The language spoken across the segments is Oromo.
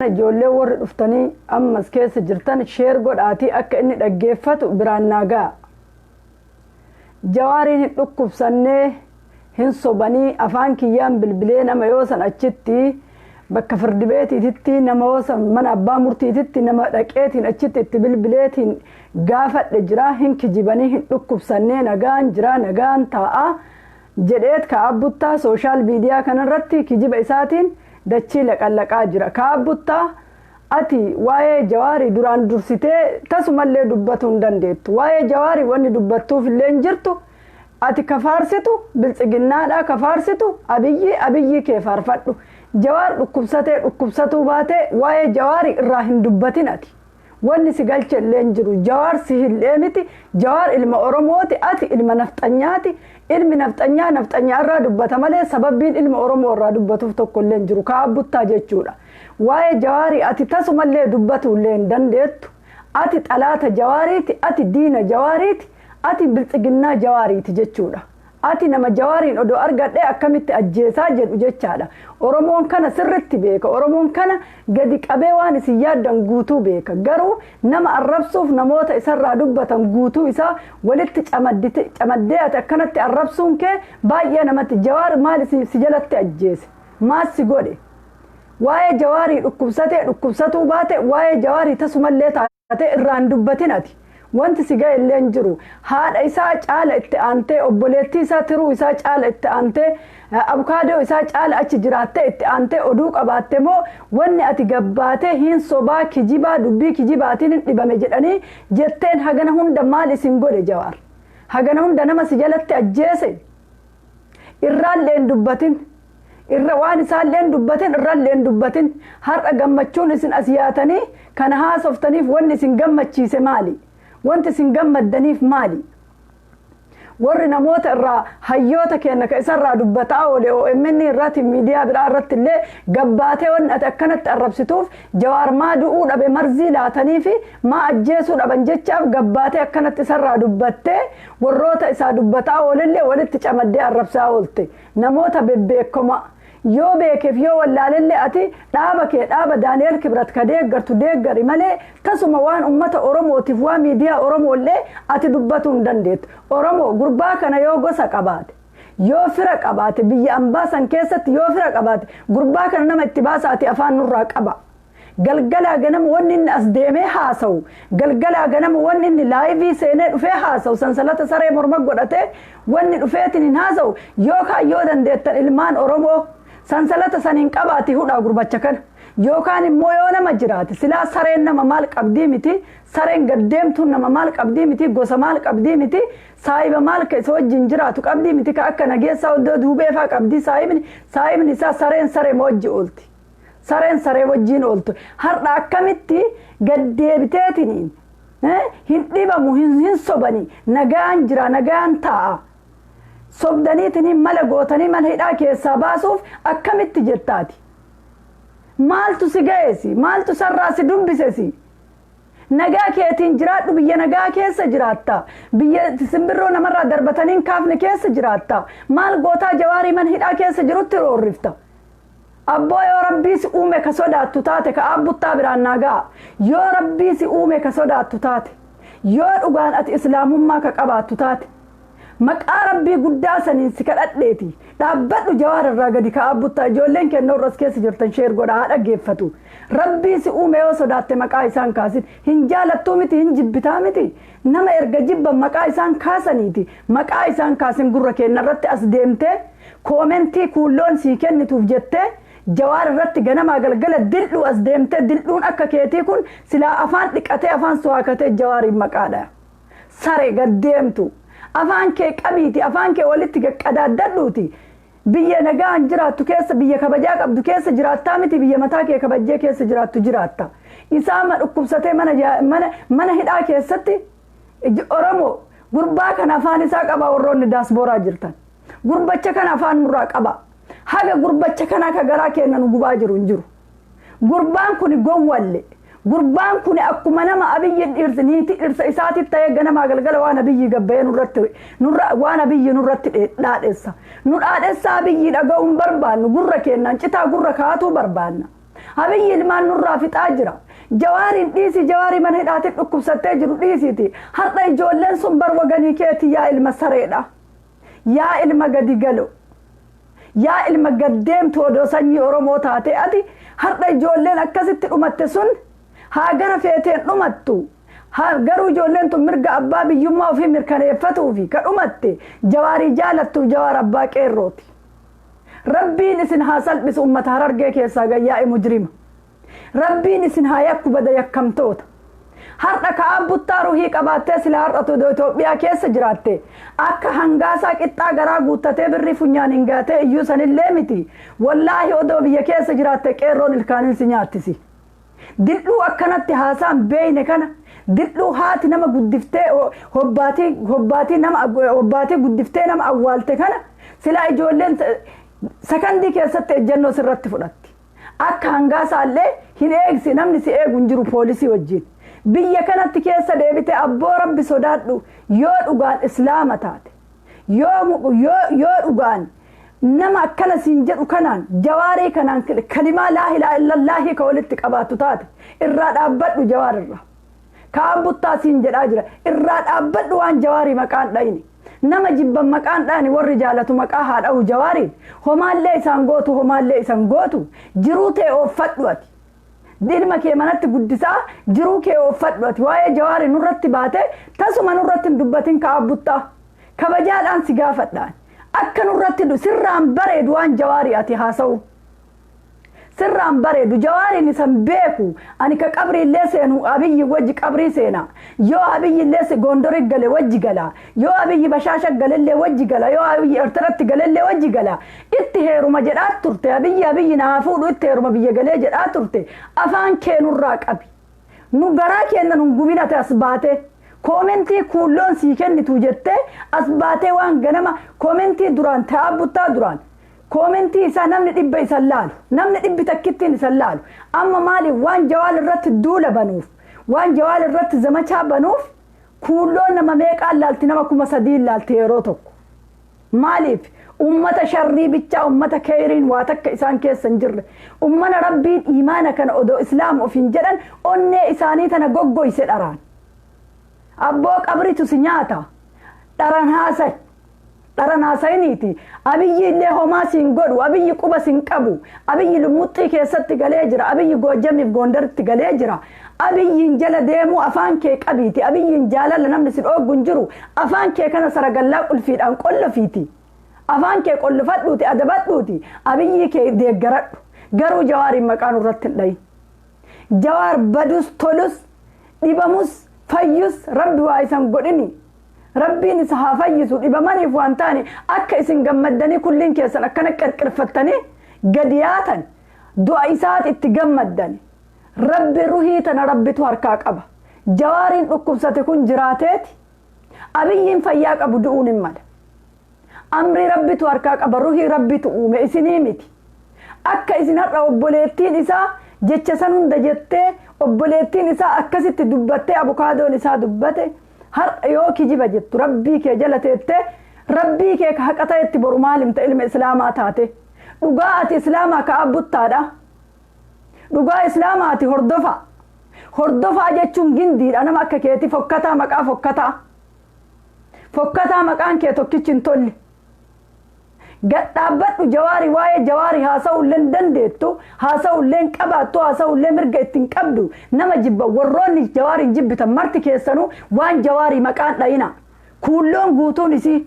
ijoollee warri dhuftanii ammas keessa jirtan sher godhaatii akka inni dhaggeeffatu biraan naagaa. Jawaariin hin dhukkubsannee hin sobanii afaan kiyyaan bilbilee nama yoosan achitti bakka firdi beetiitti nama yoosan mana abbaa murtiititti nama dhaqeetiin achitti itti bilbileetiin gaafadhe jira hin kijibanii hin dhukkubsannee nagaan jira nagaan taa'a jedheet kaa'abbuttaa sooshaal miidiyaa kanarratti kijiba isaatiin dachii laqallaqaa jira. Kaa'abbuttaa ati waa'ee jawaarii duraan dursitee tasumallee dubbatu hin dandeettu. Waa'ee jawaarii wanni dubbattuuf illee hin jirtu. Ati kafaarsitu biltsiginnaadhaa kafaarsitu abiyyi kee faarfadhu. Jawaar dhukkubsatee dhukkubsatuu baatee waa'ee jawaarii irraa hin dubbatin ati. Wanni si galche illee hin jiru. Jawaar si hillee miti. Jawaar ilma Oromooti. Ati ilma nafxanyaati. Ilmi nafxanyaa irraa dubbata malee sababbiin ilma Oromoo irraa dubbatuuf tokko illee hin jiru. Kaa'abbuttaa jechuudha. Waa'ee jawaarii ati tasumallee dubbatu illee hin dandeettu. Ati xalaata jawaariiti. Ati diina jawaariiti. Ati biltsiginnaa jawaariiti jechuudha. Ati nama jawaariin odoo argadhee akkamitti ajjeesaa jedhu jechaadha. Oromoon kana sirritti beeka. Oromoon kana gadi qabee waan isin yaaddan guutuu beeka. Garuu nama arrabsuuf namoota isarraa dubbatan guutuu isaa walitti camaddee ati akkanatti arrabsuun kee baay'ee namatti. Jawaar maal si jalatti ajjeese? Maal si godhe? Waa'ee jawaarii dhukkubsatee dhukkubsatuu baate waa'ee jawaarii tasumallee taatee irraan dubbatin ati. Wanti si ga'e illee hin jiru. Haadha isaa caala itti aantee obboleettii isaa tiruu isaa caala itti aantee abukaadoo isaa caala achi jiraattee itti aantee oduu qabaatte moo wanni ati gabbaatee hin sobaa kijibaa dubbii kijibaatiin hin dhibame jedhanii jetteen hagana hunda maal isin godhe Jawaar? Hagana hunda nama si jalatti ajjeese? Irraallee hin dubbatin. Irra waan isaallee hin dubbatin irraallee hin dubbatin. Har'a gammachuun isin as yaatanii kana haasoftaniif wanni isin gammachiise maali? Wanti isin gammaddaniif maali? Warri namoota irraa hayyoota kenna ka isarraa dubbataa oole OMN irratti miidiyaa biraa irratti illee gabbaatee wanni ati akkanatti arrabsituuf Jawaar maa du'uu dhabe marzii laatanii fi maa ajjeesuu dhaban jechaaf gabbaatee akkanatti isarraa dubbattee warroota isaa dubbataa oolellee walitti camaddee arrabsaa oolte. Namoota bebbeekoma yoo beekeef yoo wallaalellee ati dhaaba Daani'el Kibrat ka deeggartu deeggari malee tasuma waan ummata Oromootiif waan miidiyaa Oromoollee ati dubbatu hin dandeettu. Oromoo gurbaa kana yoo gosa qabaate yoo fira qabaate biyya ambaasan keessatti yoo fira qabaate gurbaa kana nama itti baasaati afaan nurraa qaba. Galgalaa ganama wanni inni as deemee haasawu galgalaa ganama wanni inni laayivii seenee dhufee haasawu sansalata saree morma godhatee wanni dhufeetiin hin haasawu yookaan yoo dandeettan ilmaan Oromoo sansalata saniin qabaati hudhaa gurbacha kana yookaan immoo yoo nama jiraate silaa sareen nama maal qabdii miti sareen gaddeemtuun nama maal qabdii miti gosa maal qabdii miti saayiba maal keessa wajjin jiraatu qabdii miti ka akka nageessaa oddoo duubeefaa qabdii saayibni isaa saree wajji oolti. Sareen saree wajjiin ooltu. Har'a akkamitti gaddeebiteetiniin hin dhibamu hin sobanii nagaan jira nagaan taa'a. Sobdaniitiniin mala gootanii mana hidhaa keessaa baasuuf akkamitti jettaati? Maaltu si ga'eesi? Maaltu sarraa si dubbisesi? Nagaa keetiin jiraadhu biyya nagaa keessa jiraatta. Biyya simbirroo namarraa darbataniin kaafne keessa jiraatta. Maal gootaa Jawaarii mana hidhaa keessa jirutti roorrifta? Abboo yoo Rabbii si uume ka sodaattu taate Kaa'abbuttaa biraan naagaa. Yoo Rabbii si uume ka sodaattu taate. Yoo dhugaan ati islaamummaa ka qabaattu taate. Maqaa Rabbii guddaa saniin si kadhadheeti. Dhaabbadhu Jawaar irraa gadi Kaa'abbuttaa ijoolleen kennoo irras keessa jirtan sher godhaa dhaggeeffatu. Rabbii si uume yoo sodaatte maqaa isaan kaasin. Hin jaalattuu miti hin jibbitaa miti. Nama erga jibban maqaa isaan kaasaniiti. Maqaa isaan kaasin gurra kenna irratti as deemtee koomentii kuulloon sii kennituuf jettee Jawaar irratti ganamaa galgala dildhuu as deemtee dildhuun akka keetii kun silaa afaan dhiqatee afaan suwaakatee Jawaariin maqaadha. Saree gaddeemtu. Afaan kee qabiiti afaan kee walitti qaqqadaaddadhuuti. Biyya nagaan jiraattu keessa biyya kabajaa qabdu keessa jiraattaa miti biyya mataa kee kabajjee keessa jiraattu jiraatta. Isaa dhukkubsatee mana hidhaa keessatti Oromoo gurbaa kana afaan isaa qaba warroonni daasbooraa jirtan. Gurbacha kana afaan nurraa qaba. Haga gurbacha kana ka garaa kennan gubaa jiru hin jiru. Gurbaan kun gowwalle. Gurbaan kun akkuma nama abiyyi dhirsa isaatitti ta'ee ganamaa galgala waan abiyyi gabbayee waan abiyyi nurratti dhaadheessa. Nu dhaadheessa abiyyi dhaga'uun barbaannu gurra kennan citaa gurra kaatuu barbaanna. abiyyi ilmaan nurraa fixaa jira jawaarin dhiisi jawaari mana hidhaatti dhukkubsattee jiru dhiisiti har'a ijoolleen sun bar waganii keeti yaa ilma sareedha yaa ilma gadi galo yaa ilma gaddeemtu odoo sanyii Oromoo taate ati har'a ijoolleen akkasitti dhumatte sun haa gara feeteen dhumattu haa garuu ijoolleen tun mirga abbaa biyyummaa ofii mirkaneeffatuufi ka dhumatte jawaarii jaalattu jawaar abbaa qeerrooti rabbiin isin haa salphisu ummata Harargee keessaa gayyaa'e mujrima rabbiin isin haa yakku bada yakkamtoota har'a ka'aan buttaa ruhii qabaattee sila har'atu Itoophiyaa keessa jiraatte akka hangaasaa qixxaa garaa guuttatee birrii funyaan hin gaatee iyyuu sanillee miti wallaahi odoo biyya keessa jiraatte qeerroon ilkaaniin si nyaattisi dildhuu akkanatti haasaan beeyne kana dildhuu haati nama guddiftee hobbaatii guddiftee nama awwaalte kana sila ijoolleen sakandii keessatti ejjennoo sirratti fudhatti akka hangaasaallee hin eegsi namni si eegu hin jiru poolisii wajjin biyya kanatti keessa deebite abboo rabbi sodaadhu yoo dhugaan islaama taate yoo dhugaan nama akkana siin jedhu kanaan jawaarii kanaan kalimaa laa ilaaha illallaahi ka walitti qabaatu taate irraa dhaabbadhu jawaarirra kaan buttaa siin jedhaa jira irraa dhaabbadhu waan jawaarii maqaan dhayini nama jibban maqaan dhaani warri jaalatu maqaa haadhahu jawaariin homaallee isaan gootu homaallee isan gootu jiruu ta'e ooffadhu ati ilma kee manatti guddisaa jiruu kee ooffadhu ati waa'ee jawaarii nurratti baate tasuma nurratti hin dubbatin kaa buttaa kabajaadhaan si gaafadhaan akka nurratti sirraan bareedu waan jawaarii ati haasa'u sirraan bareedu jawaariin isan beeku ani ka qabrii illee seenu abiyyi wajji qabrii seena yoo abiyyi illee gondori gale wajji gala yoo abiyyi bashaasha galellee wajji gala yoo abiyyi ertaratti galellee wajji gala itti heeruma jedhaa turte abiyyi naa fuudhu itti heeruma biyya galee jedhaa turte afaan keenurraa qabi nu garaa keenna nun gubinate as baate koomentii kuulloon sii kennitu jettee as baatee waan ganama koomentii duraan ta'aa buttaa duraan koomentii isaa namni dhibba isan laalu namni dhibbi takkittiin isan laalu amma maaliif waan jawaal irratti duula banuuf waan jawaal irratti zamachaa banuuf kuulloon nama meeqaan laalti nama 3,000 laalti yeroo tokko maaliif ummata sharrii bichaa ummata keeriin waa takka isaan keessa hin jirre ummana rabbiin imaana kana odoo islaam ofiin jedhan onnee isaanii tana goggoyse dharaan abboo qabritu si nyaata dharan haasay dharan haasayniiti abiyyi illee homaa siin godhu abiyyi quba siin qabu abiyyi lumuxxii keessatti galee jira abiyyi goojjamiif goondaritti galee jira abiyyiin jala deemuu afaan kee qabiiti abiyyiin jaalala namni si dhooggu hin jiru afaan kee kana saragallaa qulfiidhaan qollofiiti afaan kee qollofadhuuti adabadhuuti abiyyi kee deeggaradhu garuu jawaariin maqaan irratti hin dhayin jawaar badus tolus dhibamus fayyus rabbi waa isan godhini rabbiin isa haa fayyisu dhibamaniif waan taane akka isin gammaddanii kulliin keessan akkana qirqirfattanii gadi yaatan du'a isaati itti gammaddan rabbi ruhii tana rabbitu harkaa qaba jawaariin dhukkubsate kun jiraateeti abiyyiin fayyaa qabu du'uun hin mala amri rabbitu harkaa qaba ruhii rabbitu uume isinii miti akka isin har'a obboleettiin isaa jecha san hunda jettee obboleettiin isaa akkasitti dubbattee abukaadoon isaa dubbate har'a yoo kijiba jettu rabbii kee jala teettee rabbii kee ka haqa ta'etti boru maalimta ilma islaamaa taate dhugaa ati islaamaa ka abbuttaadha dhugaa islaamaati hordofaa jechuun gindiidha nama akka keeti fokkataa maqaa fokkataa maqaan kee tokkichi hin tolle gadhaabbadhu jawaarii waa'ee jawaarii haasa'ullee dandeettu haasa'ullee qabaattu haasa'ullee mirga ittiin qabdu nama jibba warroonni jawaariin jibbitan marti keessanuu waan jawaarii maqaan dhayina kuulloon guutuun isii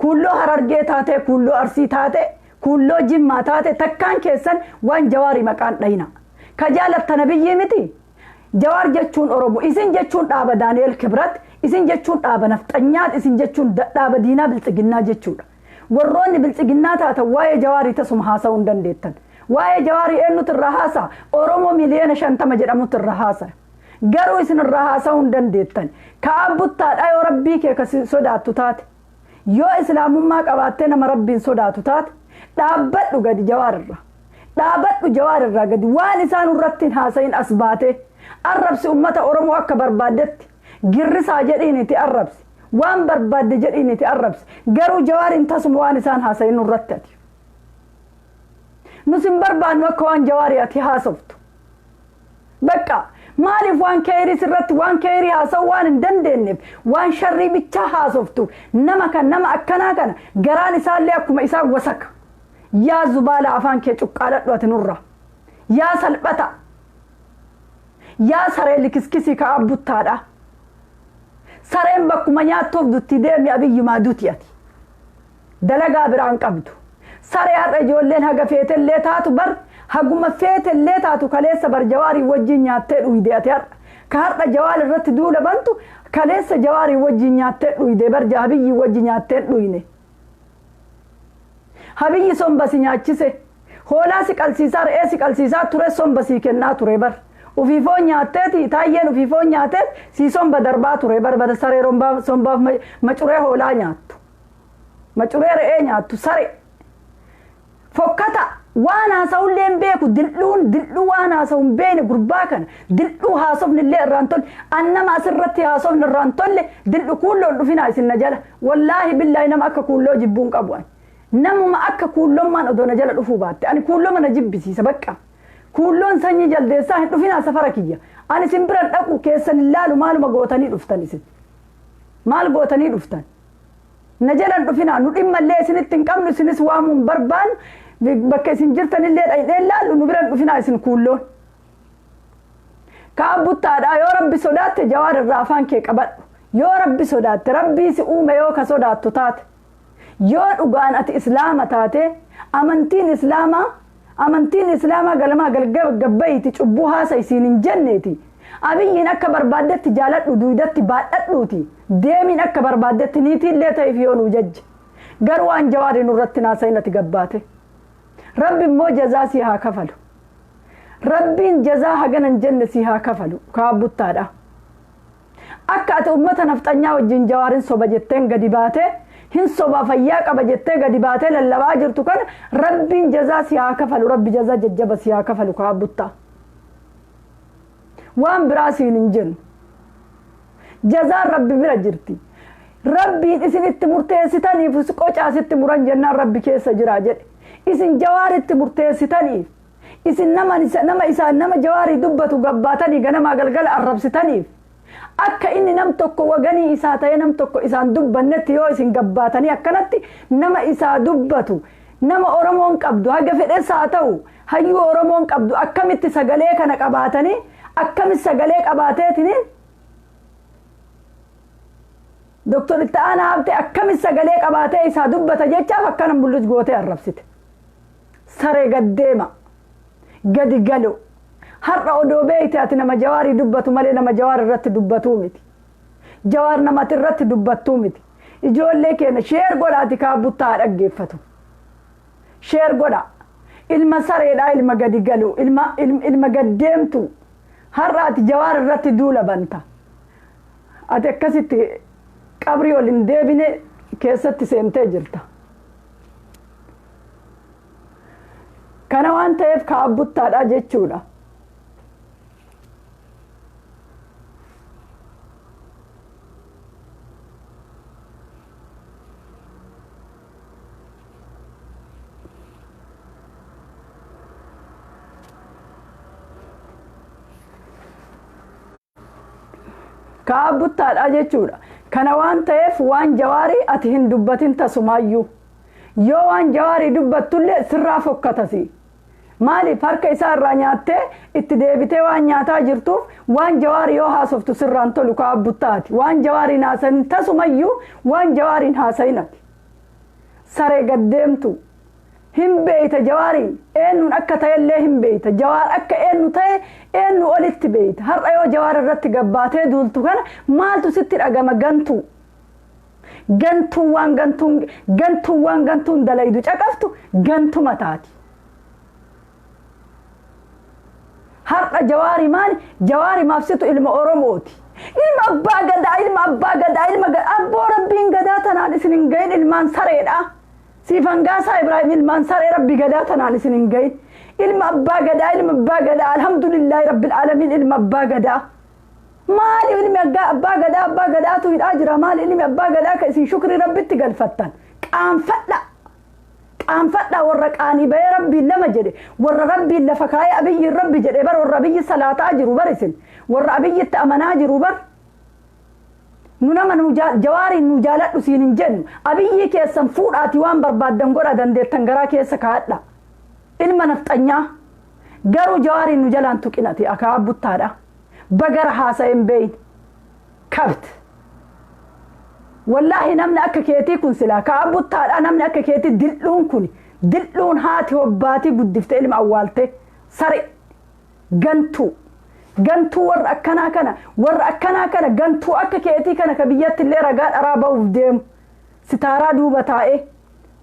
kuulloo Harargee taate kuulloo Arsii taate kuulloo Jimmaa taate takkaan keessan waan jawaarii maqaan dhayina ka jaalattana biyyii miti jawaar jechuun Oromoo isin jechuun dhaaba Daani'eel Kibrat isin jechuun dhaaba nafxanyaat isin jechuun dhaaba diinaa biltsiginnaa jechuudha warroonni biltsiginnaa taatan waa'ee jawaarii tasuma haasa'uu hin dandeettan waa'ee jawaarii eenyutu irraa haasa'a Oromoo miliyoona 50 jedhamutu irraa haasa'a garuu isin irraa haasa'uu hin dandeettan kaa buttaadha yoo rabbii kee ka sodaattu taate yoo islaamummaa qabaattee nama rabbiin sodaatu taate dhaabbadhu gadi jawaarirra dhaabadhu jawaarirraa gadi waan isaan irratti hin haasa'in as baate arrabsi ummata Oromoo akka barbaaddetti girrisaa jedhiiniti arrabsi waan barbaadde jedhiiniti arrabsi garuu jawaariin tasuma waan isaan haasa'in irratti ati nusin barbaannu akka waan jawaarii ati haasoftu بقى maaliif waan keerii sirratti waan keerii haasa'u waan hin dandeenyeef waan sharrii bicha haasoftu nama akkanaa kana garaan isaallee akkuma isaa wasaka yaa zubaala afaan kee cuqqaaladhu ati nurra yaa salphata yaa saree likiskisii ka abbuttaadha sareen bakkuma nyaattuuf dutti deemi abiyyi maaduuti ati dalagaa biraan qabdu saree har'a ijoolleen haga feetellee taatu bar haguma feetellee taatu kaleessa bar jawaarii wajjin nyaattee dhuyde ati har'a ka har'a jawaal irratti duula bantu kaleessa jawaarii wajjin nyaattee dhuyde bar abiyyi wajjin nyaattee dhuyne habiyyi sombasi nyaachise hoolaa si qalsiisaa re'ee si qalsiisaa ture sombasii kennaa ture bar ufiifoon nyaatteeti taayyeen ufiifoon nyaateet si somba darbaa ture bar bada saree sombaaf macuree hoolaa nyaattu macuree re'ee nyaattu saree fokkata waan haasa'ullee beeku dildhuu waan haasa'uun beene gurbaa kana dildhuu haasofnillee irraan tolle annama asirratti haasofni irraan tolle dildhu kuulloon dhufinaa isin na jala wallaahi billaahi nama akka kuulloo jibbuun qabu ani namuma akka kuullommaan odoo na jala dhufuu baatte ani kuulloma na jibbisiisa bakka kuulloon sanyii jaldeessaa hin dhufinaa safara kiyya ani isin bira dhaqu keessan ilaalu maaluma gootanii dhuftan isin maal gootanii dhuftan na jalan dhufinaa nu dhimmallee isinitti hin qabnu isinis waamuun barbaan bakka isin jirtanillee dhayidhee laallu nu biran dhufinaa isin kuulloon ka abbuttaadhaa yoo rabbi sodaatte jawaar irraa afaan kee qabadhu yoo rabbi sodaatte rabbii si uume yoo ka sodaattu taate yoo dhugaan ati islaama taate amantiin islaamaa galamaa gabbayiiti cubbuu haasa isiin hin jenneeti abiyyiin akka barbaaddetti jaaladhu duudatti baadhadhuuti deemiin akka barbaaddetti niitiillee ta'eef yoo nu jajje garuu waan jawaarii nurratti naasa'inati gabbaate rabbi immoo jazaa si haa kafalu rabbiin jazaa haganan jenne si haa kafalu kaabbuttaadha akka ati ummata nafxanyaa wajjin jawaarin soba jetteen gadi baate hin soba fayyaa qaba jettee gadi baatee lallabaa jirtu kana rabbiin jazaa si haa kafalu rabbi jazaa jajjaba si haa kafalu kaabbuttaa waan biraa siin hin jennu jazaan rabbi bira jirti rabbiin isinitti murteessitaniif qocaasitti muran jennaan rabbi keessa jira jedhe isin jawaaritti murteessitaniif isin nama jawaarii dubbatu gabbaatanii ganamaa galgala arrabsitaniif akka inni nam tokko waganii isaa ta'ee nam tokko isaan dubbannetti yoo isin gabbaatanii akkanatti nama isaa dubbatu nama oromoon qabdu haga fedhes haa ta'u hayyuu oromoon qabdu akkamitti sagalee kana qabaatanii akkamitti sagalee qabaateetiniin doktor itti aanaa habte akkamitti sagalee qabaatee isaa dubbata jechaaf akkana mul'is gootee arrabsite saree gaddeema gadi galu har'a odoo beeyte ati nama jawaarii dubbatu malee nama jawaar irratti dubbatuu miti jawaar namati irratti dubbattuu miti ijoollee keenya sheer godhaati kaabbuttaa dhaggeeffatu sheer godha ilma sareedhaa ilma gadi galu ilma gaddeemtu har'a ati jawaar irratti duula banta ati akkasitti qabrii ol hin deebine keessatti seentee jirta kana waan ta'eef kaabbuttaadha jechuudha kaabbuttaadha jechuudha kana waan ta'eef waan jawaarii ati hin dubbatin tasumaayyuu yoo waan jawaarii dubbattullee sirraa fokkatasi maaliif harka isaa irraa nyaattee itti deebitee waan nyaataa jirtuuf waan jawaarii yoo haasoftu sirraan tolu kaabbuttaati waan jawaariin haasayin tasumayyuu waan jawaariin haasayinati saree gaddeemtu hin beeyta jawaariin eenyuun akka ta'ellee hin beeyta jawaar akka eenyu ta'e eenyu olitti beeyta har'a yoo jawaar irratti gabbaatee duultu kana maaltu sitti dhagama gantuun waan dalaydu caqaftu gantuma taati har'a jawaari maali jawaari maafsitu ilma oromooti ilma abbaa gadaa abboo rabbiin gadaa tanaan isin hin gahin ilmaan sareedha siifangaasaa ibraahim ilmaan saree rabbi gadaa tanaan isin hin gahin ilma abbaa gadaa alhamdulillahi rabbil aalamiin ilma abbaa gadaa maali ilmi abbaa gadaatu hidhaa jira maali ilmi abbaa gadaa ka isin shukrii rabbitti galfattan qaanfadha qaanfadha warra qaanii ba'ee rabbiin lama jedhe warra rabbiin lafa kaayee abiyyi rabbi jedhe bar warra abiyyi salaataa jiru bar isin warra abiyyitti amanaa jiru bar nu nama jawaariin nu jaaladhu siin hin jennu abiyyi keessan fuudhaati waan barbaaddan godha dandeettan garaa keessa kaadha ilma nafxanyaa garuu jawaariin nu jalaan tuqinati akaa buttaadha bagara haasa'een beeyin kabt wallahi namni akka keetii kun silaa kaa buttaadha namni akka keetii dil'uun haati hobbaati guddifte ilma awwaalte sare gantuu warra akkanaa kana gantuu akka keetii kana ka biyyatti illee ragaa dharaa ba'uuf deemu sitaaraa duuba taa'e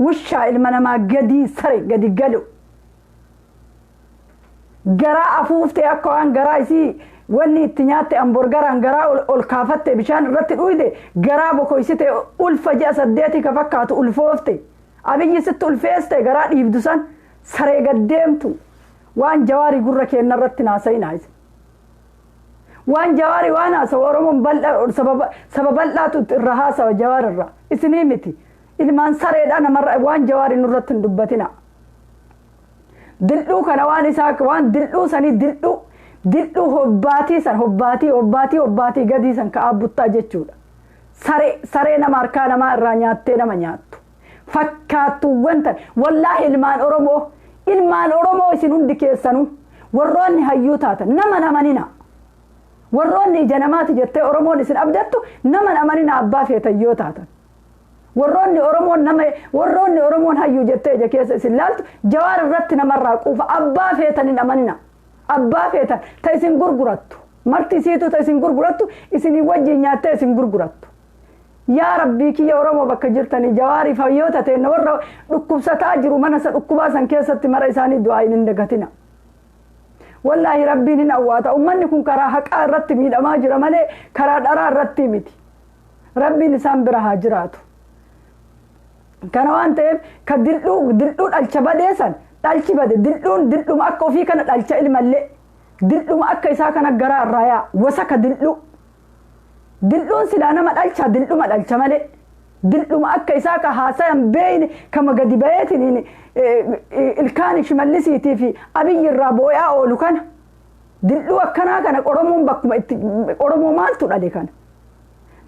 wushaa ilma namaa gadii sare gadi galu garaa afuuftee akka waan garaa isii wanni itti nyaatte hamburgeraan garaa ol kaafatte bishaan irratti dhuyde garaa bokoysite ulfa ji'a 8 ka fakkaatu ulfoofte abiyyi sitti ulfeeste garaa dhiibdu san saree gaddeemtu waan jawaarii gurra kenna irratti naasayinaayise waan jawaarii waan haasawa oromoon saba bal'aatu irra haasawa jawaar irra isinii miti ilmaan sareedha namarra waan jawaarii nurratti hin dubbatina dildhuu kana waan isaa waan dildhuu sanii dildhuu hobbaatii gadii san ka'aa buttaa jechuudha saree nama harkaa namaa irraa nyaattee nama nyaattu fakkaattuuwwan tan wallaahi ilmaan oromoo isin hundi keessanuu warroonni hayyuu taatan nama namanina warroonni ija namaati jettee oromoon isin abdattu nama namanina abbaa feetan yoo taatan warroonni oromoon hayyuu jettee ija keessa isin laaltu jawaar irratti namarraa quufa abbaa feetanin amanina abbaa feetan ta isin gurgurattu marti isiitu ta isin gurgurattu isinii wajjin nyaattee isin gurgurattu yaa rabbii kiyya oromoo bakka jirtanii jawaarii fayyoota ta'e warra dhukkubsataa jiru mana isa dhukkubaa san keessatti mara isaanii du'aa hin dagatina wallaahi rabbiin hin awwaata ummanni kun karaa haqaa irratti miidhamaa jira malee karaa dharaa irratti miti rabbiin isaan bira haa jiraatu kana waan ta'eef ka dildhuu dhalcha badeessan dhalchi bade dildhuma akka ofii kana dhalcha ilmallee dildhuma akka isaa kana garaa irraa yaa wasa ka dildhuun silaa nama dhalcha dildhuma dhalcha malee dildhuma akka isaa ka haasayan beeyne kama gadi bayeetiin ilkaan shimallisiitii fi abiyyi irraa boo'aa oolu kana dildhuu akkanaa kana oromoon bakkuma itti oromoo maaltu dhale kana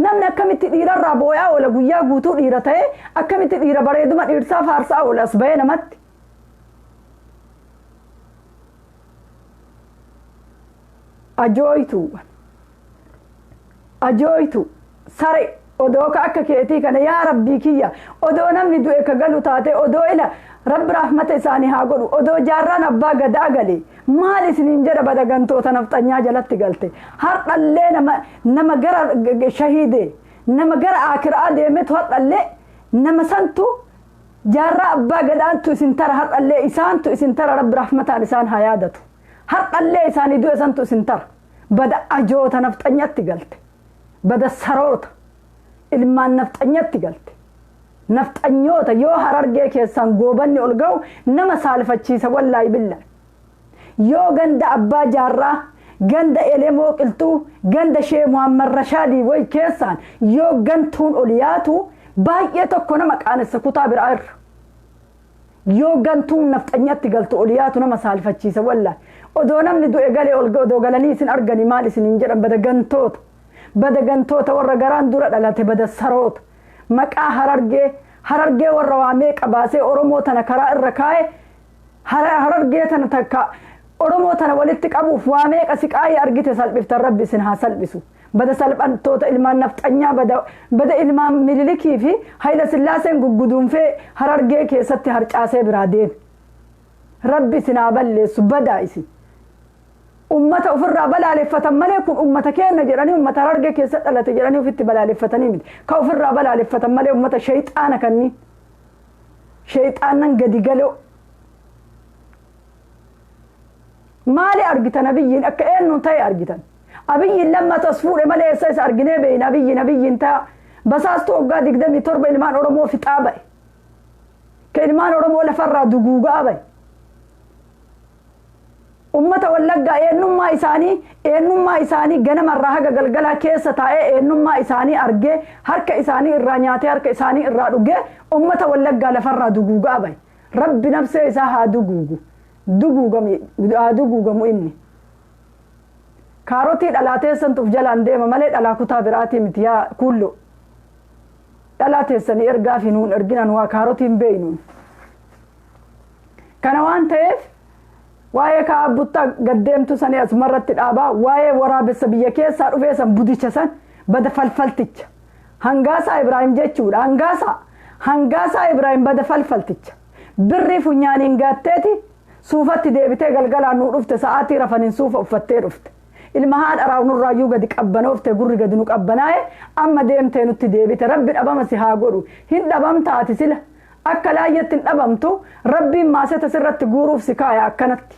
namni akkamitti dhiirarraa boo'aa oola guyyaa guutuu dhiira ta'e akkamitti dhiira bareeduma dhiirsaa faarsaa oola as bahee namatti ajooytu sare odoo ka akka keetii kana yaa rabbii kiyya odoo namni du'e ka galu taate odoo ila rabbi rahmata isaanii haa godhu odoo jaarraan abbaa gadaa gale maal isiniin jedha badagantoota nafxanyaa jalatti galte hardhallee nama gara shahiide nama gara akiraa deemetu hardhallee nama santu jaarraa abbaa gadaantu isin tara hardhallee isaantu isin tara rabbi rahmataan isaan haa yaadatu hardhallee isaanii du'e santu isin tara bada ajoota nafxanyatti galte bada saroota ilmaan nafxanyatti galte nafxanyoota yoo harargee keessan goobanni ol ga'u nama saalfachiisa wallaahi billahi yoo ganda abbaa jaarraa ganda elemoo qilxuu ganda shee muhammad rashaadii way keessan yoo gantuun ol yaatu baay'ee tokko nama qaanessa kutaa biraa irra yoo gantuun nafxanyatti galtu ol yaatu nama saalfachiisa wallaahi odoo namni du'e galee ol odoo galanii isin arganii maal isiniin jedhan bada gantoota warra garaan dura dhalate bada saroota maqaa harargee warra waa meeqa baasee oromoo tana karaa irra kaa'e harargee tana takka oromoo tana walitti qabuuf waa meeqa siqaayee argite salphiftan rabbi isin haa salphisu bada salphantoota ilmaan nafxanyaa bada ilmaan mililikii fi hayla sillaaseen gugguduunfee harargee keessatti harcaasee biraa deeme rabbi isin haa balleessu badaa isin ummata ofirraa balaaleffatan malee kun ummata keenya jedhanii ummata harargee keessa dhalate jedhanii ofitti balaaleffatanii miti ka ofirraa balaaleffatan malee ummata shayxaana kanni shayxaanan gadi galoo maali argitan abiyyiin akka eenyuun ta'e argitan abiyyiin lamma tasfuudhe malee eessa isa arginee beeyin abiyyiin ta'a basaastu waggaa 27 ilmaan oromoo fixaa ba'e ka ilmaan oromoo lafarraa duguugaa ba'e ummata wallaggaa eenyummaa isaanii ganamarraa haga galgalaa keessa taa'ee eenyummaa isaanii argee harka isaanii irraa nyaatee harka isaanii irraa dhugee ummata wallaggaa lafarraa duguugaa ba'e rabbi nafsee isaa haa duguugamu inni kaarotii dhalaateessantuuf jalaan deema malee dhalaa kutaa biraatii miti yaa kullu dhalaateessanii ergaa fi nuun erginan waa kaarotiin beeynuun kana waan ta'eef waa'ee kaa buttaa gaddeemtu sanii asumarratti dhaabaa waa'ee waraabessa biyya keessaa dhufee san budicha san bada falfalticha hangaasaa Ibraahim jechuudha hangaasaa Ibraahim bada falfalticha birrii funyaaniin gaatteeti suufatti deebitee galgalaan nuu dhufte sa'aatii rafaniin suufa uffattee dhufte ilma haadha raawunurraayyuu gadi qabbanoofte gurri gadi nu qabbanaa'e amma deemtee nutti deebite rabbi dhabama si haa godhu hin dhabamtaati sila akka laayyatti hin dhabamtu rabbiin maaseta sirratti guuruuf si kaaya akkanatti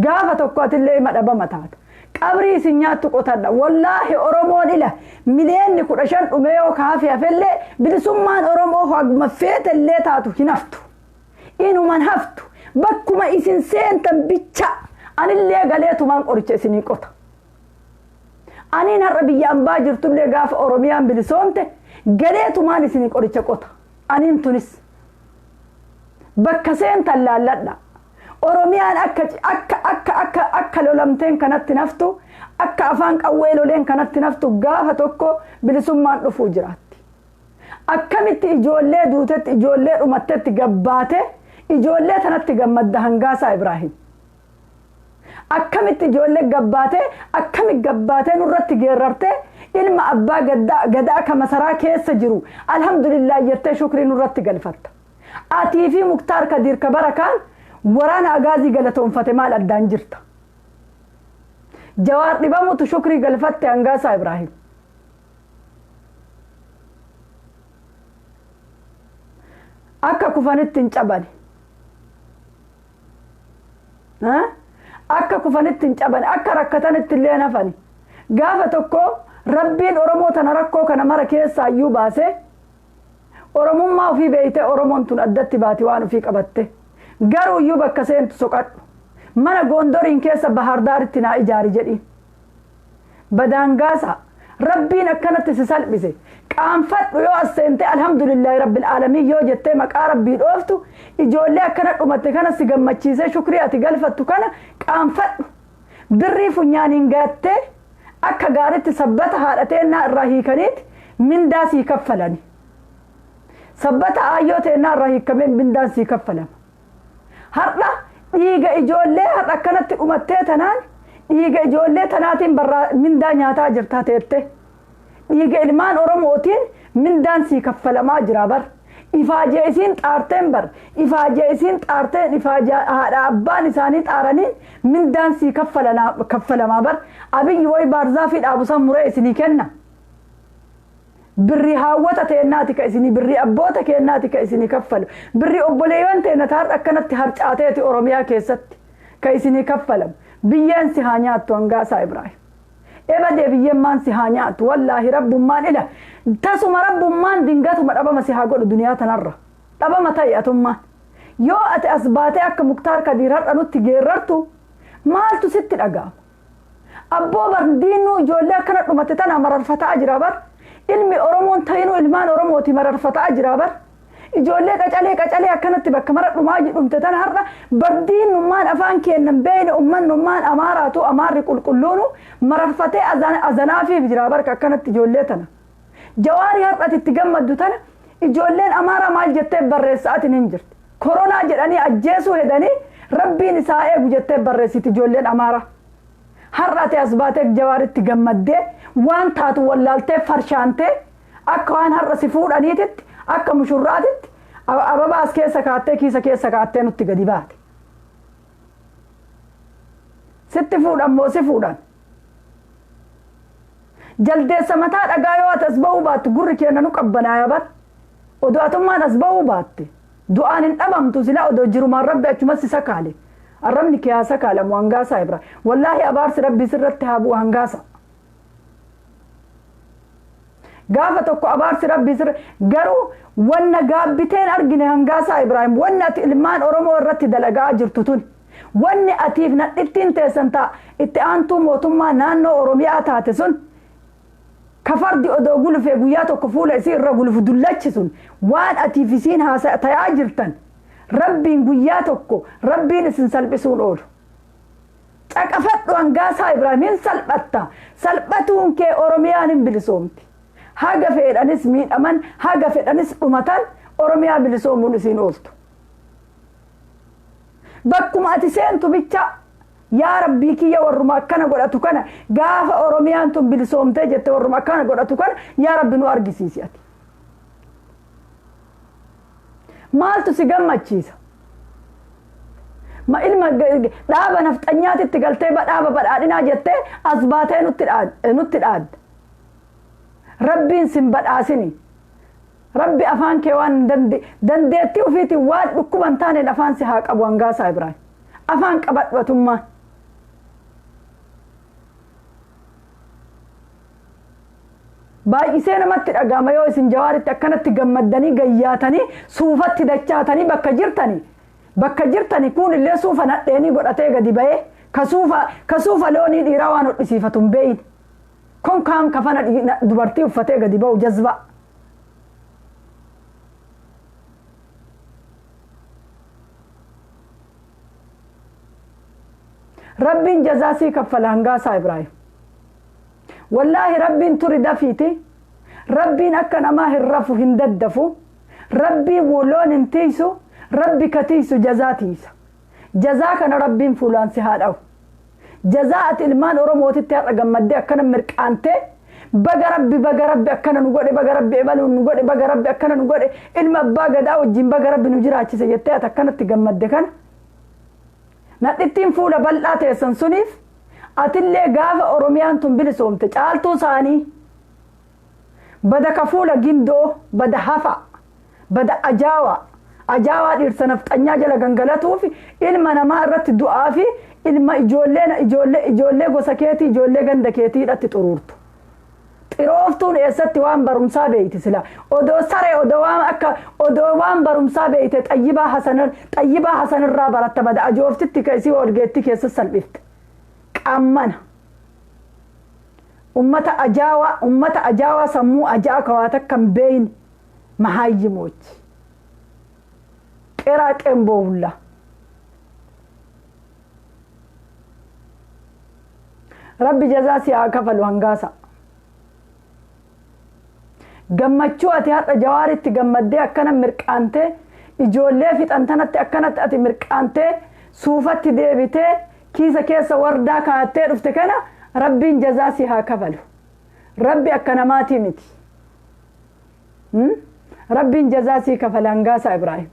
gaafa tokko atillee ima dhabama taata qabrii isin nyaattu qotadha wallaahi oromoon ila miliyeenni 15 dhumee yoo kaafee hafellee bilisummaan oromoo haguma feetellee taatu hin haftu inuman haftu bakkuma isin seentan bicha anillee galeetumaan qoricha isinii qota aniin har'a biyya ambaa jirtullee gaafa oromiyaan bilisoomte galeetumaan isinii qoricha qota aniin tunis bakka seentan laalladha oromiyaan akka lolamteen kanatti naftu akka afaan qawwee loleen kanatti naftu gaafa tokko bilisummaan dhufuu jiraatti akkamitti ijoollee duutetti ijoollee dhumattetti gabbaate ijoollee tanatti gammadda hangaasaa Ibraahim akkamitti ijoollee gabbaate akkamitti gabbaate nurratti geerrarte ilma abbaa gadaa ka masaraa keessa jiru alhamdulillah jettee shukrii nurratti galfatta atii fi muktaar kadiir ka barakaan waraana agaazii galatoonfate maal addaan jirta jowar dhibamutu shukrii galfatte hangaasaa Ibraahim akka kufanitti hin cabani akka kufanitti hin cabani akka rakkatanitti illee nafani gaafa tokko rabbiin oromoo tana rakkoo kana mara keessaa iyyuu baase oromummaa ofii beeyte oromoon tun addatti baati waan ofii qabatte garuu iyyuu bakka seentu soqadhu mana gondoriin keessa bahardaaritti naa ijaari jedhi badaangaasa rabbiin akkanatti si salphise qaanfadhu yoo as seente alhamdulillahi rabbil aalamiin yoo jettee maqaa rabbii dhooftu ijoollee akkana dhumatte kana si gammachiisee shukrii ati galfattu kana qaanfadhu birrii funyaaniin gaattee akka gaaritti sabbata haadhateennaa irraa hiikaniiti mindaa sii kaffalani sabbata aayyoo teennaa irraa hiikamee mindaan sii kaffalama har'a dhiiga ijoollee har'a akkanatti dhumattee tanaan dhiiga ijoollee tanaatiin mindaa nyaataa jirta teette dhiiga ilmaan oromootiin mindaan sii kaffalamaa jira bar ifaajee isiin xaarteen bar ifaajee isiin xaarteen ifaajee haadha abbaan isaanii xaaraniin mindaan sii kaffalamaa bar abiyyi way baarzaafii dhaabusan muree isinii kenna birri haawwata teennaati ka isinii birri abboota keennaati ka isinii kaffalu birri obboleeywan teennata har'a akkanatti harcaateeti oromiyaa keessatti ka isinii kaffalamu biyyeen si haa nyaattu hangaasaa Ibraahim ebadee biyyemmaan si haa nyaattu wallaahi rabbummaan ila tasuma rabbummaan dingatuma dhabama si haa godhu duniyaa tanarra dhabama ta'i atummaan yoo ati as baatee akka muktaar kadiir har'a nutti geerrartu maaltu sitti dhaga'ama abboo bar diinuu ijoollee akkana dhumate tana mararfataa jira bar ilmi oromoon ta'inuu ilmaan oromooti mararfataa jira bar ijoollee qacalee akkanatti bakka mara dhumaa dhumte tana har'a bardiinummaan afaan kennan beeyne ummannummaan amaaraatu amaarri qulqulluunu mararfatee azanaafiif jira barka akkanatti ijoollee tana jawaarii har'ati itti gammaddu tana ijoolleen amaara maal jettee barreessaatiin hin jirti koronaa jedhanii ajjeesuu hedanii rabbiin isaa eegu jettee barreessiti ijoolleen amaara har'ati as baatee jawaaritti gammaddee waan taatu wallaaltee farshaantee akka waan har'a si fuudhaniititti akka mushurraatitti ababaa as keessa kaattee kiisa keessa kaattee nutti gadi baate sitti fuudhan moo si fuudhan jaldeessa mataa dhagaa yoo ati as ba'uu baattu gurri keenya nu qabbanaaya bar odoo atummaan as ba'uu baatte du'aan hin dhabamtu sila odoo jirumaan rabbi achumas si sakaale arrabni kee haa sakaalamu hangaasaa Ibraahim wallaahi abaarsi rabbi sirratti haa bu'u hangaasa gaafa tokko abaarsi rabbi sirra garuu wanna gaabbiteen argine hangaasaa Ibraahim wanna ati ilmaan oromoo irratti dalagaa jirtu tun wanni atiif nadhittiin teessan ta'a itti aantuu mootummaa naannoo oromiyaa taate sun kafardi odoo gulufee guyyaa tokko fuula isii irra gulufu dullachi sun waan atiif isiin tayaa jirtan rabbiin guyyaa tokko rabbiin isin salphisuun oolu caqafadhu hangaasaa Ibraahimin salphatuun kee Oromiyaan hin bilisoomti haga fedhanis miidhaman haga fedhanis dhumatan Oromiyaa bilisoomuun isin ooltu bakkuma ati seentu bicha yaa rabbii kiyya warruma akkana godhatu kana gaafa Oromiyaan tun bilisoomtee jette warruma akkana godhatu kana yaa rabbi nu argisiisi ati maaltu si gammachiisa ma ilma dhaaba nafxanyaatitti galtee dhaaba badhaadhinaa jettee as baatee nutti dhaadda rabbiin sin badhaasini rabbi afaan kee waan dandeettii ufiitiin waan dhukkuban taaneen afaan si haa qabu hangaasaa Ibraahim afaan qabadhatummaa baay'isee namatti dhagama yoo isin jawaaritti akkanatti gammaddanii gayyaatanii suufatti dachaatanii bakka jirtanii kun illee suufa nadheenii godhatee gadi ba'ee ka suufa loonii dhiiraa waan hodhisiifatu hin beeyin kun kaam kafana dubartii uffatee gadi ba'u jazba rabbiin jazaasii kaffala hangaasaa Ibraahim wallaahi rabbiin turi dafiiti rabbiin akka namaa hin rafu hin daddafu rabbiin woloon hin tiisu rabbi ka tiisu jazaa tiisa jazaa kana rabbiin fuulaan si haa dhawu jazaa ati ilmaan Oromootitti har'a gammaddee akkana mirqaantee baga rabbi akkana nu godhe baga rabbi ebaluu nu godhe baga rabbi akkana nu godhe ilma abbaa gadaa wajjin baga rabbi nu jiraachise jettee ati akkanatti gammadde kana nadhittiin fuula bal'aa teessan suniif atillee gaafa Oromiyaan tun bilisoomte caaltuu isaanii bada ka fuula gindoo bada hafa bada ajaawaa dhiirsa nafxanyaa jala gangalatuuf ilma namaa irratti du'aa fi ilma ijoollee gosa keetii ijoollee ganda keetii hidhatti xuruurtu xirooftuun eessatti waan barumsaa beeyti sila odoo saree odoo waan barumsaa beeyte xayyibaa hasan irraa baratta bada ajooftitti keessii walgeetti keessa salphifte qammana ummata ajaawaa sammuu ajaa kawaata kan beeyin mahayyimoochi qeraa qemboobulla rabbi jazaa si haa kafalu hangaasa gammachuu ati har'a jawaaritti gammaddee akkana mirqaantee ijoollee fixantanatti akkanatti ati mirqaantee suufatti deebitee kiisa keessa wardaa kaattee dhufte kana rabbiin jazaa si haa kafalu rabbi akka namaatii miti rabbiin jazaa si kafala hangaasaa Ibraahim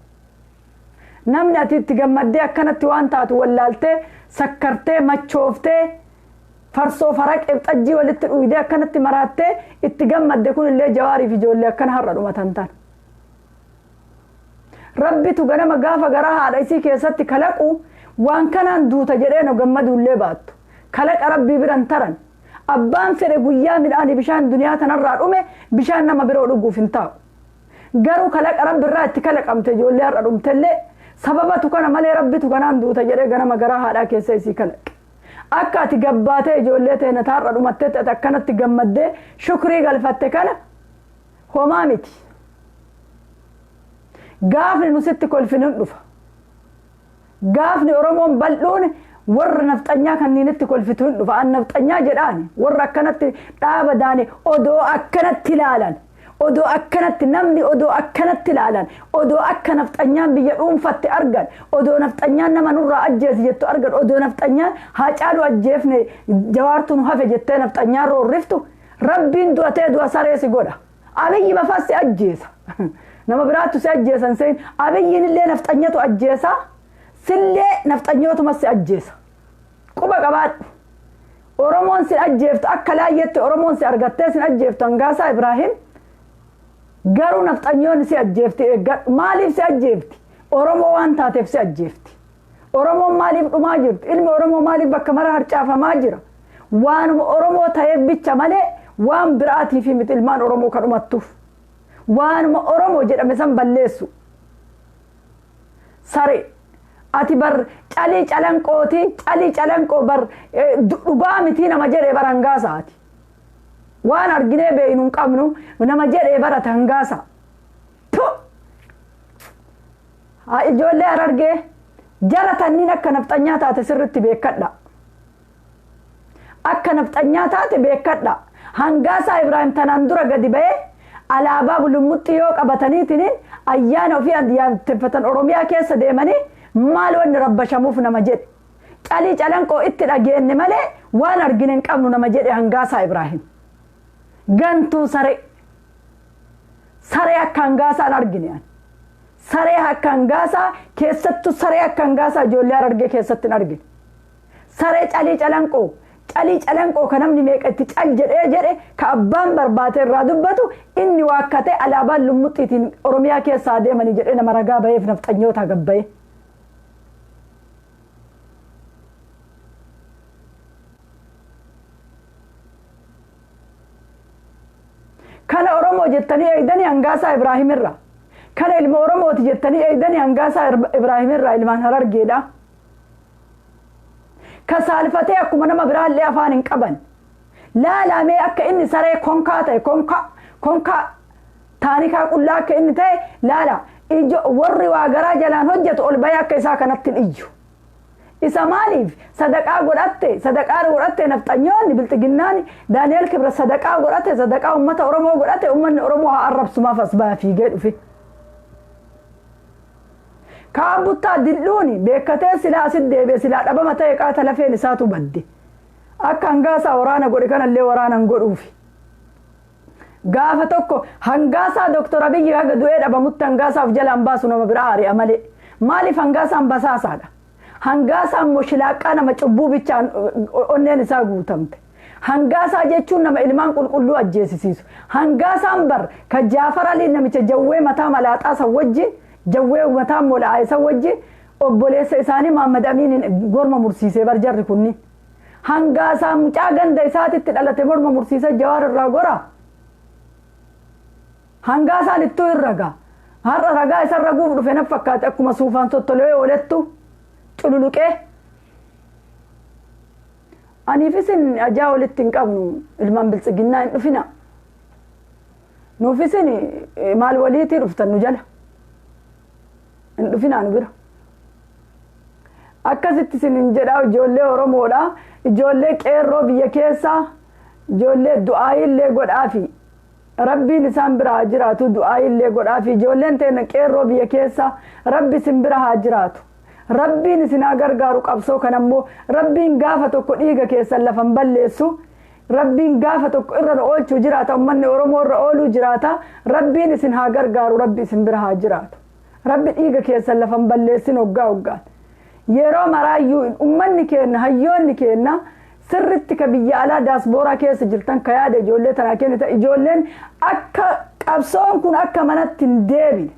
namni ati itti gammaddee akkanatti waan taatu wallaaltee sakkartee machooftee farsoo faraqee xajjii walitti dhuydee akkanatti maraattee itti gammadde kun illee jawaariif ijoollee akkana har'a dhumatan tan rabbitu ganama gaafa garaa haadha isii keessatti kalaqu waan kanaan duuta jedhee no gammaduullee baattu kalaqa rabbii biran taran abbaan fedhe guyyaa midhaanii bishaan duniyaa tanarraa dhume bishaan nama biroo dhuguuf hin taa'u garuu kalaqa rabbiirraa itti kalaqamte ijoollee har'a dhumtellee sababatu kana malee rabbitu kanaan duuta jedhee ganama garaa haadhaa keessa isii kalaqe akka ati gabbaatee ijoollee teena taarra dhumattee ati akkanatti gammaddee shukrii galfatte kana homaa miti gaafni nusitti kolfinin dhufa gaafni Oromoon bal'uun warra nafxanyaa kanniinitti kolfituun dhufa an nafxanyaa jedhaani warra akkanatti dhaaba daane odoo akkanatti ilaalan odoo akkanatti namni odoo akkanatti ilaalan odoo akka nafxanyaan biyya dhuunfatte argan odoo nafxanyaan nama nurraa ajjeesi jettu argan odoo nafxanyaan haa caalu ajjeefne jawaartuun hafe jettee nafxanyaan roorriftu rabbiin du'atee du'a sareesi godha abiyyi mafaas si ajjeesa nama biraattu si ajjeesan seen abiyyiin illee nafxanyatu ajjeesa sillee nafxanyootumas si ajjeesa quba qabaadhu Oromoon si ajjeeftu akka laayyetti Oromoon si argattee si ajjeeftu hangaasaa Ibraahim garuu nafxanyoon si ajjeefti maaliif si ajjeefti Oromoo waan taateef si ajjeefti Oromoon maaliif dhumaa jirti ilmi Oromoo maaliif bakka mara harcaafamaa jira waanuma Oromoo ta'eef bicha malee waan biraatiif miti ilmaan Oromoo kan dhumattuuf waanuma Oromoo jedhame san balleessu sare ati bar calii calanqoo bar dhugaa miti nama jedhee barangaasaati waan arginee beeynuun qabnu nama jedhee barata hangaasa ijoollee Harargee jara tanniin akka nafxanyaa taate sirritti beekadha. Akka nafxanyaa taate beekadha. Hangaasaa Ibraahim tanaan dura gadi ba'ee alaabaa bulumutti yoo qabataniitiin ayyaana ofii ayyaaneffatan Oromiyaa keessa deemanii maal wanni rabbashamuuf nama jedhe. Calii calanqoo itti dhageenye malee waan argine hin qabnu nama jedhe Hangaasaa Ibraahim. Gantuu saree. Saree akka Hangaasaan argine. Saree akka Hangaasaa keessattuu saree akka Hangaasaa ijoollee Harargee keessatti hin argine. Saree calii calanqoo. Calii calanqoo kan namni meeqa itti cal jedhe ka abbaan barbaate irraa dubbatu inni waakkate alaabaan lummuxiitiin Oromiyaa keessaa deemanii jedhe nama ragaa baheef nafxanyoota gabbaye. Kana Oromoo jettanii eegdanii Hangaasaa Ibraahim irraa. Kana ilma Oromooti jettanii eegdanii Hangaasaa Ibraahim irraa ilmaan Harargeedha. Kasaalfatee akkuma nama biraallee afaan hin qaban. Laalamee akka inni saree konkaa ta'e konkaa taanikaa qullaa akka inni ta'e laala. Warri waa garaa jalaan hojjetu ol bahee akka isaa kanatti hin iyyu. Isa maaliif sadaqaa godhatte nafxanyoonni bilxiginnaani Daani'eel Kibra sadaqaa godhate sadaqaa uummata Oromoo godhate uummanni Oromoo haa arrabsumaaf as ba'aa fiigee dhufe. Kaan buttaa dilluuni beekatee silaa asit deebi'e silaa dhabama ta'e qaata lafeen isaatu badde. Akka Hangaasaa waraana godhe kanallee waraanan godhuufi. Gaafa tokko Hangaasaa Dooktor Abiyyi haga du'ee dhabamutti Hangaasaaf jalaan baasu nama biraa ari'a malee. Maaliif Hangaasaan basaasaadha? Hangaasaan moshilaaqqaa nama cubbuu bichaan onneen isaa guutamte. Hangaasaa jechuun nama ilmaan qulqulluu ajjeesisiisu. Hangaasaan bar ka Jaafar Alii namicha jawwee mataa malaaxaa san wajjin jawwee mataa mola'aa isa wajjin obboleessa isaanii Muhammad Amiin gorma mursiisee bar jarri kunniin. Hangaasaa mucaa ganda isaatitti dhalate morma mursiisee Jawar irraa gora. Hangaasaan ittuu hin ragaa. Har'a ragaa isa raguuf dhufe na fakkaate akkuma suufaan tottolee oolettu cululuqee. Aniifis ajaa walitti hin qabnu ilmaan biltsiginnaa hin dhufina. Nuufis maal waliitii dhuftan nu jala. Hin dhufina nu bira. Akkasitti isin jedhaa ijoollee Oromoodha. Ijoollee qeerroo biyya keessaa ijoollee du'aayillee godhaafi. Rabbiin isaan bira haa jiraatu du'aayillee godhaafi. Ijoolleen teena qeerroo biyya keessaa Rabbi isin bira haa jiraatu. Rabbiin isin haa gargaaru qabsoo kanammoo Rabbiin gaafa tokko dhiiga keessan lafan balleessu. Rabbiin gaafa tokko irra oolchuu jiraata ummanni Oromoo irra ooluu jiraata. Rabbiin isin haa gargaaru Rabbi isin bira haa jiraatu. Rabbi dhiiga keessan lafan balleessin hoggaa. Yeroo maraayyuu ummanni keenya hayyoonni keenya sirritti ka biyya alaa daasbooraa keessa jirtan ka yaada ijoollee tanaa kennita ijoolleen akka qabsoon kun akka manatti hin deebine.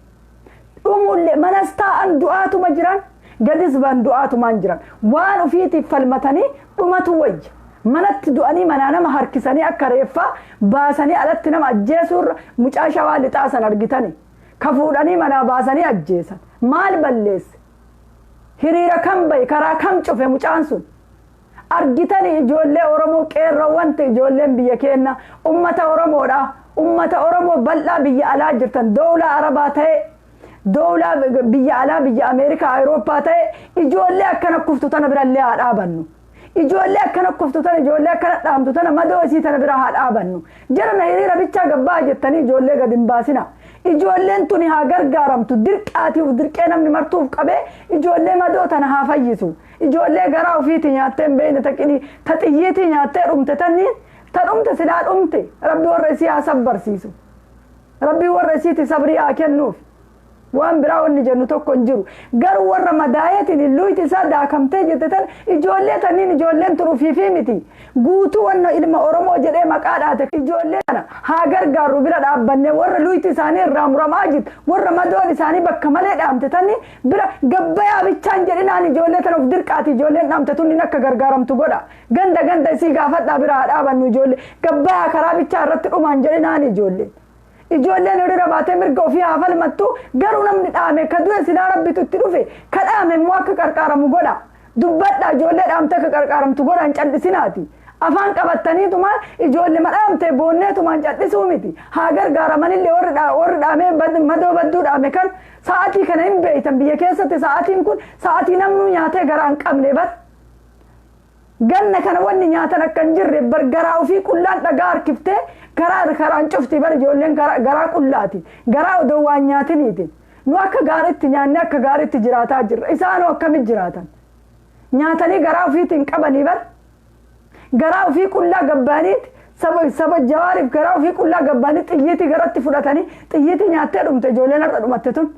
Dhumullee manas taa'an du'aatuma jiran gadis baan du'aatumaan jiran waan ofiitiif falmatanii dhumatu wayya. Manatti du'anii manaa nama harkisanii akka reeffaa baasanii alatti nama ajjeesuurra mucaa shawaa lixaasan argitanii. Ka fuudhanii manaa baasanii ajjeesan. Maal balleesse? Hiriira kam bahe karaa kam cufe mucaan sun? Argitanii ijoollee Oromoo qeerroo wanti ijoolleen biyya keenya ummata Oromoodha. Ummata Oromoo bal'aa biyya alaa jirtan dowlaa Arabaa ta'e dowlaa biyya alaa biyya Ameerikaa Awurooppaa ta'e ijoollee akkana kuftu tana birallee haa dhaabannu. Ijoollee akkana kuftu tana ijoollee akkana dhaamtu tana madoo isii tana bira haa dhaabannu. Jarana hiriira bichaa gabbaa jettanii ijoollee gad hin baasina. Ijoolleen tuni haa gargaaramtu dirqaatiif dirqee namni martuuf qabee ijoollee madoo tana haa fayyisu. Ijoollee garaa ofiitii nyaattee hin beekne taqinii ta xiyyiitii nyaattee dhumte tanniin ta dhumte silaa dhumte Rabbi warra isii haa sabbarsiisu. Rabbi warra isiiti sabrii haa kennuuf. Waan biraa wanni jennu tokko hin jiru. Garuu warra madaayetiin illuuyti isaa daakamtee jette tan ijoollee tanniin ijoolleen turuufiifii miti. Guutuu wanna ilma Oromoo jedhee maqaa dhaate ijoollee kana haa gargaaru bira dhaabbannee warra luuyti isaanii irraa muramaa jirtu warra madoon isaanii bakka malee dhaamte tanni bira gabbayaa bichaan jedhinaan ijoollee tan of dirqaati ijoolleen dhaamte tunniin akka gargaaramtu godha. Ganda isii gaafadhaa bira haa dhaabannu ijoollee gabbayaa karaa bichaa irratti dhumaan jedhinaan ijoollee. Ijoolleen hiriira baatee mirga ofii haa falmattu garuu namni dhaame ka du'e silaa Rabbitu itti dhufe ka dhaame immoo akka qarqaaramu godha. Dubbadhaa ijoollee dhaamte akka qarqaaramtu godha hin callisinaati. afaan qabatanii tuma ijoollee madhaamte boonnee tumaan cadhisuu miti haa gargaaramanillee warri dhaamee madoo badduu dhaame kan sa'aatii kana hin beeytan biyya keessatti sa'aatiin kun sa'aatii namnu nyaatee garaa hin qabne bar ganna kana wanni nyaatan akka hin jirre bar garaa ofii qullaan dhagaa harkiftee karaan cufti bar ijoolleen garaa qullaati garaa odoo waan nyaatiniiti nu akka gaariitti nyaanne akka gaariitti jiraataa jirra isaanoo akkamitti jiraatan nyaatanii garaa ofiitiin qabanii bar garaa ofii qullaa gabbaaniiti saba jawaariif garaa ofii qullaa gabbaanii xiyyiitii garatti fudhatanii xiyyiitii nyaattee dhumte ijoolleen har'a dhumatte tun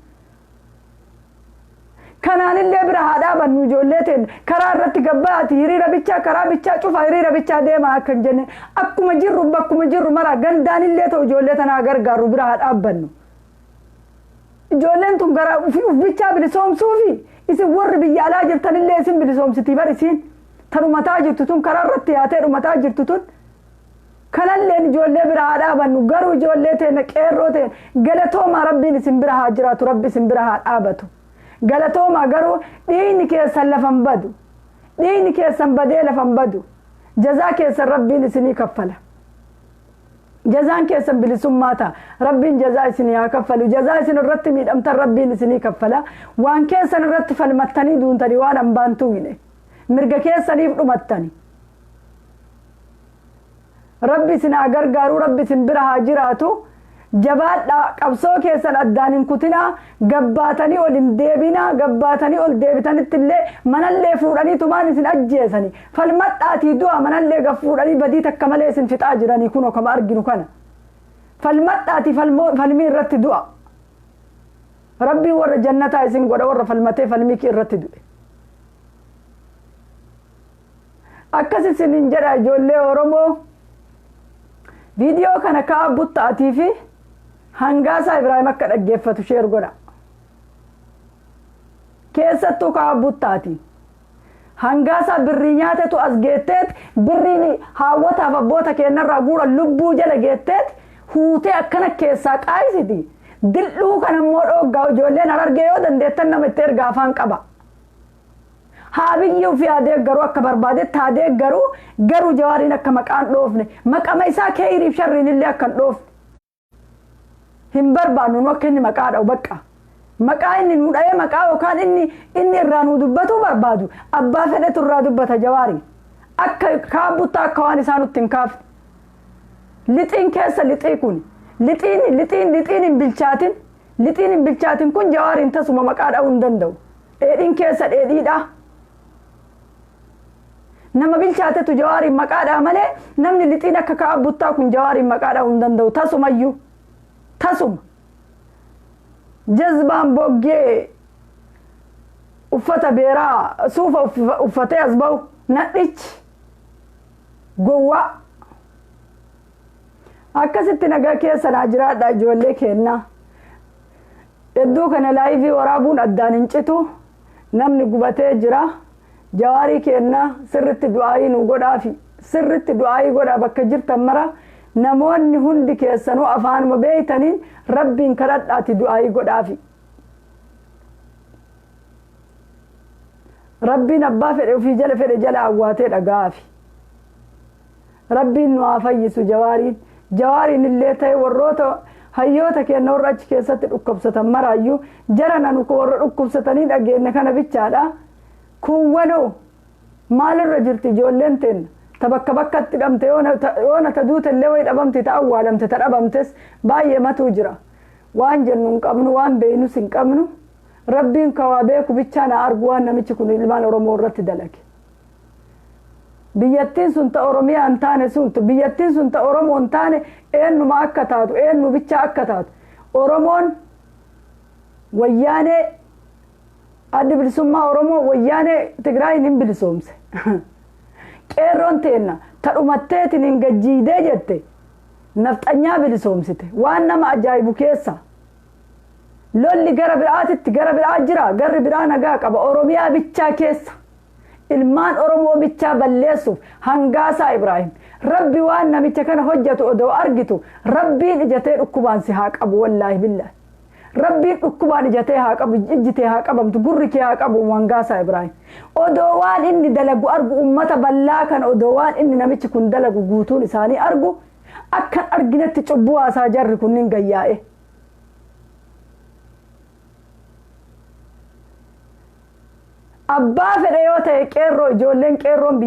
kanaanillee bira haa dhaabannu ijoollee teen karaa irratti gabbaati hiriira bichaa karaa bichaa cufa hiriira bichaa deemaa akka hin jenne akkuma jirru bakkuma jirru mara gandaanillee ta'u ijoollee tanaa gargaaru bira haa dhaabbannu ijoolleen tun garaa ofii bichaa bilisoomsuufi isin warri biyya alaa jirtanillee isin bilisoomsitii bar isiin tarumataa jirtu tun karaa irratti yaatee dhumataa jirtu tun kanalleen ijoollee bira haa dhaabannu garuu ijoollee teen qeerroo teen galatooma rabbiin isin bira haa jiraatu rabbi isin bira haa dhaabatu galatooma garuu dhiigni keessan lafan badu dhiigni keessan badee lafan badu jazaa keessan rabbiin isinii kaffala jazaan keessan bilisummaa ta'a rabbiin jazaa isinii haa kaffalu jazaa isin irratti miidhamtan rabbiin isinii kaffala waan keessan irratti falmattanii duuntanii waan hambaantuu hine mirga keessaniif dhumattani rabbi isin haa gargaaru rabbi isin bira haa jiraatu jabaadha qabsoo keessan addaan hin kutinaa gabbaatanii ol hin deebinaa gabbaatanii ol deebitanitti illee manallee fuudhanii tumaan isin ajjeesanii falmadhaatii du'a manallee gaf fuudhanii badii takka malee isin fixaa jiranii kunoo kama arginu kana falmadhaatii falmii irratti du'a rabbiin warra jannataa isin godha warra falmatee falmii kee irratti du'e akkas isinin jedha ijoollee Oromoo viidiyoo kana kaa buttaatii fi hangaasaa Ibraahim akka dhaggeeffatu sheer godha keessattuu kaa buttaati hangaasaa birrii nyaatetu as geetteet birriin haawwataaf abboota keenyarraa guura lubbuu jala geetteet huutee akkana keessaa qaayisiti dildhuu kan ammoo dhooggaa ijoolleen argee yoo dandeettan nama itti erga afaan qaba haabiyyuu fi adeeggaruu akka barbaadetti adeeggaruu garuu jawaariin akka maqaan dhoofne maqama isaa keeyriif sharriin illee akka hin dhoofne hin barbaannu nu akka inni maqaa dha'u bakka maqaa inni nu dha'ee maqaa yookaan inni irraa nu dubbatu barbaadu abbaa fedhetu irraa dubbata jawaari akka kaabuttaa akka waan isaa nutti hin kaafne lixiin keessa lixii kun lixiin hin bilchaatin kun jawaariin tasuma maqaa dha'uu hin danda'u dheedhiin keessa dheedhiidha nama bilchaatetu jawaariin maqaadhaa malee namni lixiin akka kaabuttaa kun jawaariin maqaadhaa hin danda'u tasumayyuu tasuma jazbaan boggee uffata beeraa suufa uffatee as ba'u nadhichi gowwaa akkasitti nagaa keessa naa jiraadha ijoollee keenna hedduu kana laayivii waraabuun addaan hin citu namni gubatee jira jawaarii keenna sirritti du'aayii nu godhaafi sirritti du'aayii godhaa bakka jirtan mara namoonni hundi keessanuu afaanuma beeytaniin rabbiin kadhadhaati du'aayii godhaafi rabbiin abbaa fedhe ofii jala fedhe jala awwaatee dhagaafi rabbiin nu haa fayyisu jawaariin illee ta'e warroota hayyoota keenna warra achi keessatti dhukkubsatan maraayyuu jara nanu ko warra dhukkubsatanii dhageenne kana bichaadha kuwwanoo maalirra jirti ijoolleen teenna ta bakka bakkatti dhamte yoona ta duute illee way dhabamti ta awwaalamte ta dhabamtes baay'ee matuu jira waan jennu hin qabnu waan beeynus hin qabnu rabbiin kawaa beeku bichaa na argu waan namichi kun ilmaan Oromoo irratti dalage biyyattiin sun ta Oromiyaa hin taane sun biyyattiin sun ta Oromoo hin taane eenyuma akka taatu eenyu bichaa akka taatu Oromoon wayyaanee addi bilisummaa Oromoo wayyaanee Tigraayin hin bilisoomse qeerroon teenna ta dhumatteetiin hin gajjiidee jette nafxanyaa bilisoomsite waan nama ajaa'ibu keessa lolli gara biraa jira garri biraa nagaa qaba Oromiyaa bichaa keessa ilmaan Oromoo bichaa balleessuuf hangaasaa Ibraahim rabbi waan namicha kana hojjetu odoo argitu rabbiin ijatee dhukkubaan si haa qabu wallaahi billahi rabbiin dhukkubaan ijatee haa qabu ijjitee haa qabamtu gurri kee haa qabu wangaasaa Ibraahim odoo waan inni dalagu argu ummata bal'aa kan odoo waan inni namichi kun dalagu guutuun isaanii argu akkan arginetti cubbuu haasaa jarri kunniin gayyaa'e abbaa fedha yoo ta'e qeerroo ijoolleen qeerroon